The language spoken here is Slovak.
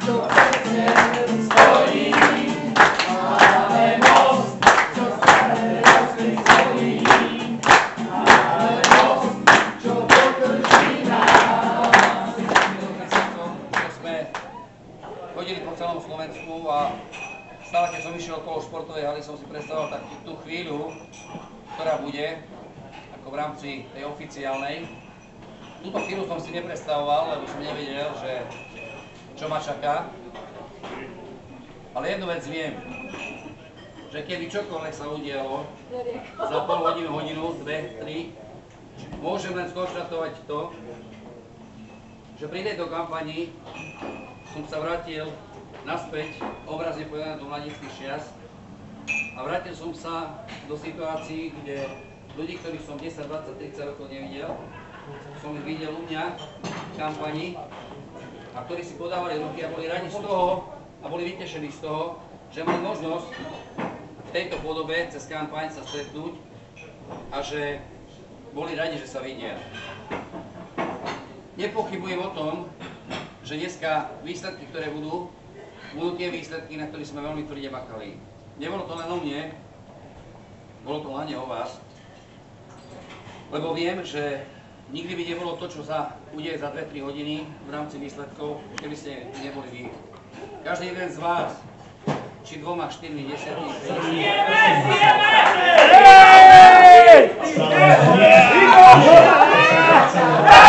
Chodili po celom Slovensku a stále, keď som išiel okolo športovej haly, som si predstavoval takú tú chvíľu, ktorá bude, ako v rámci tej oficiálnej. Túto chvíľu som si nepredstavoval, lebo som nevedel, že čo ma čaká. Ale jednu vec viem, že keby čokoľvek sa udialo, za pol hodinu, hodinu, dve, tri, môžem len skonštatovať to, že pri tejto kampani som sa vrátil naspäť, obrazne povedané do mladíckych čias, a vrátil som sa do situácií, kde ľudí, ktorých som 10, 20, 30 rokov nevidel, som ich videl u mňa v kampani, a ktorí si podávali ruky a boli radi z toho a boli vytešení z toho, že mali možnosť v tejto podobe cez kampaň sa stretnúť a že boli radi, že sa vidia. Nepochybujem o tom, že dneska výsledky, ktoré budú tie výsledky, na ktorých sme veľmi tvrde makali. Nebolo to len o mne, bolo to hlavne o vás, lebo viem, že nikdy by nebolo to, čo sa udeje za 2-3 hodiny v rámci výsledkov, keby ste neboli vy. Každý jeden z vás, či 2, 4, 10, 50.